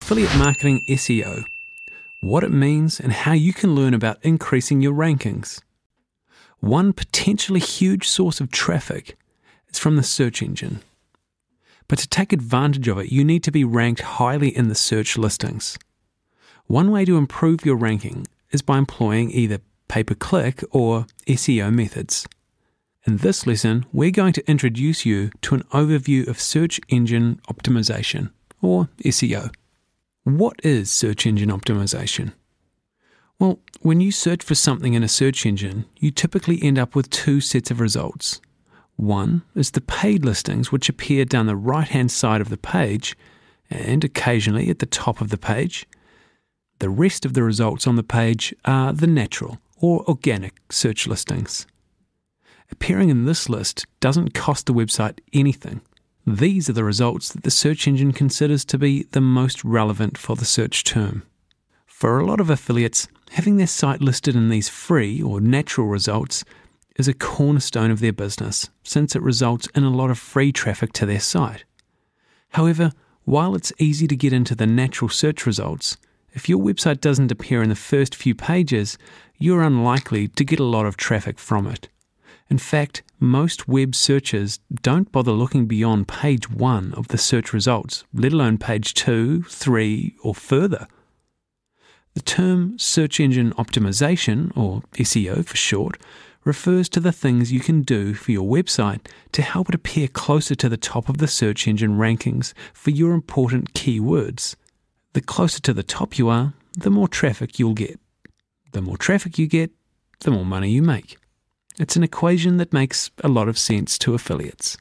Affiliate Marketing SEO, what it means and how you can learn about increasing your rankings. One potentially huge source of traffic is from the search engine. But to take advantage of it, you need to be ranked highly in the search listings. One way to improve your ranking is by employing either pay-per-click or SEO methods. In this lesson, we're going to introduce you to an overview of search engine optimization, or SEO. What is search engine optimization? Well, when you search for something in a search engine, you typically end up with two sets of results. One is the paid listings, which appear down the right-hand side of the page and occasionally at the top of the page. The rest of the results on the page are the natural or organic search listings. Appearing in this list doesn't cost the website anything. These are the results that the search engine considers to be the most relevant for the search term. For a lot of affiliates, having their site listed in these free or natural results is a cornerstone of their business, since it results in a lot of free traffic to their site. However, while it's easy to get into the natural search results, if your website doesn't appear in the first few pages, you're unlikely to get a lot of traffic from it. In fact, most web searchers don't bother looking beyond page 1 of the search results, let alone page 2, 3, or further. The term search engine optimization, or SEO for short, refers to the things you can do for your website to help it appear closer to the top of the search engine rankings for your important keywords. The closer to the top you are, the more traffic you'll get. The more traffic you get, the more money you make. It's an equation that makes a lot of sense to affiliates.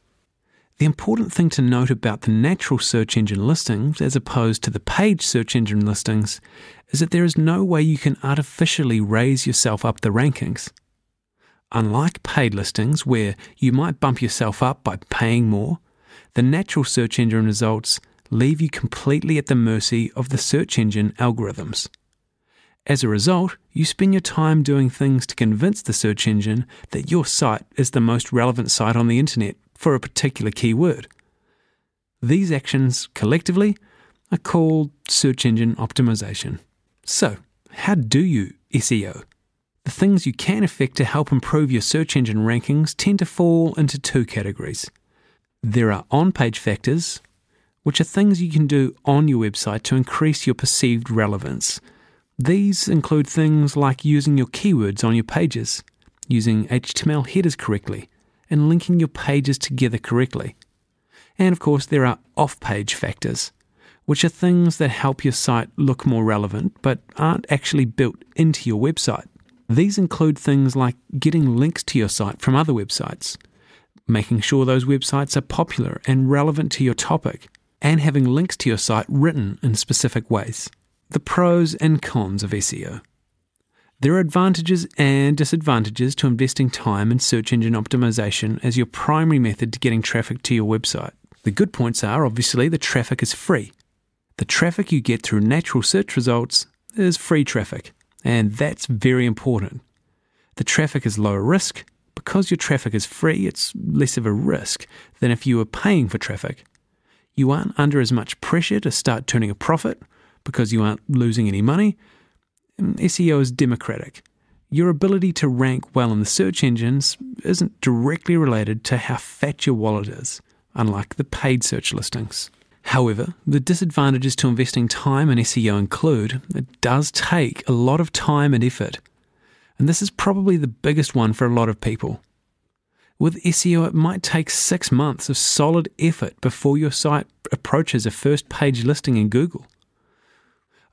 The important thing to note about the natural search engine listings as opposed to the paid search engine listings is that there is no way you can artificially raise yourself up the rankings. Unlike paid listings, where you might bump yourself up by paying more, the natural search engine results leave you completely at the mercy of the search engine algorithms. As a result, you spend your time doing things to convince the search engine that your site is the most relevant site on the internet for a particular keyword. These actions, collectively, are called search engine optimization. So, how do you SEO? The things you can affect to help improve your search engine rankings tend to fall into two categories. There are on-page factors, which are things you can do on your website to increase your perceived relevance. These include things like using your keywords on your pages, using HTML headers correctly, and linking your pages together correctly. And of course, there are off-page factors, which are things that help your site look more relevant but aren't actually built into your website. These include things like getting links to your site from other websites, making sure those websites are popular and relevant to your topic, and having links to your site written in specific ways. The pros and cons of SEO. There are advantages and disadvantages to investing time in search engine optimization as your primary method to getting traffic to your website. The good points are, obviously, the traffic is free. The traffic you get through natural search results is free traffic, and that's very important. The traffic is lower risk. Because your traffic is free, it's less of a risk than if you were paying for traffic. You aren't under as much pressure to start turning a profit, because you aren't losing any money. SEO is democratic. Your ability to rank well in the search engines isn't directly related to how fat your wallet is, unlike the paid search listings. However, the disadvantages to investing time in SEO include it does take a lot of time and effort, and this is probably the biggest one for a lot of people. With SEO, it might take 6 months of solid effort before your site approaches a first page listing in Google.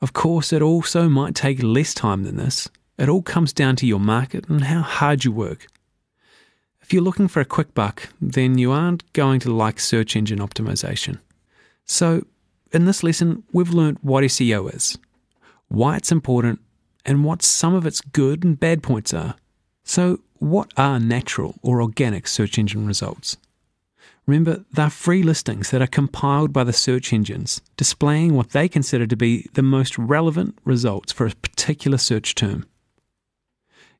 Of course, it also might take less time than this. It all comes down to your market and how hard you work. If you're looking for a quick buck, then you aren't going to like search engine optimization. So, in this lesson, we've learned what SEO is, why it's important, and what some of its good and bad points are. So, what are natural or organic search engine results? Remember, they're free listings that are compiled by the search engines, displaying what they consider to be the most relevant results for a particular search term.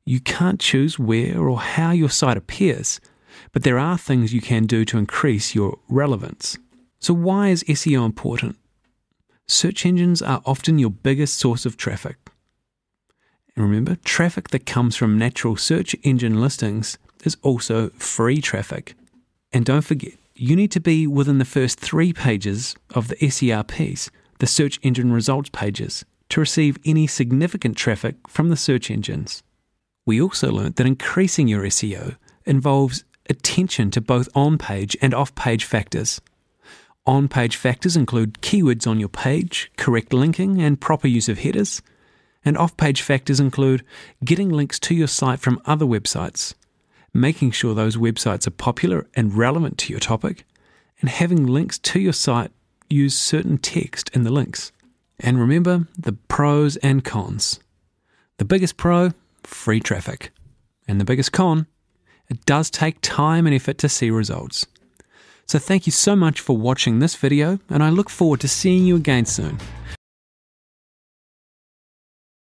You can't choose where or how your site appears, but there are things you can do to increase your relevance. So why is SEO important? Search engines are often your biggest source of traffic. And remember, traffic that comes from natural search engine listings is also free traffic. And don't forget, you need to be within the first 3 pages of the SERPs, the search engine results pages, to receive any significant traffic from the search engines. We also learnt that increasing your SEO involves attention to both on-page and off-page factors. On-page factors include keywords on your page, correct linking, and proper use of headers. And off-page factors include getting links to your site from other websites, making sure those websites are popular and relevant to your topic, and having links to your site use certain text in the links. And remember the pros and cons. The biggest pro, free traffic. And the biggest con, it does take time and effort to see results. So thank you so much for watching this video, and I look forward to seeing you again soon.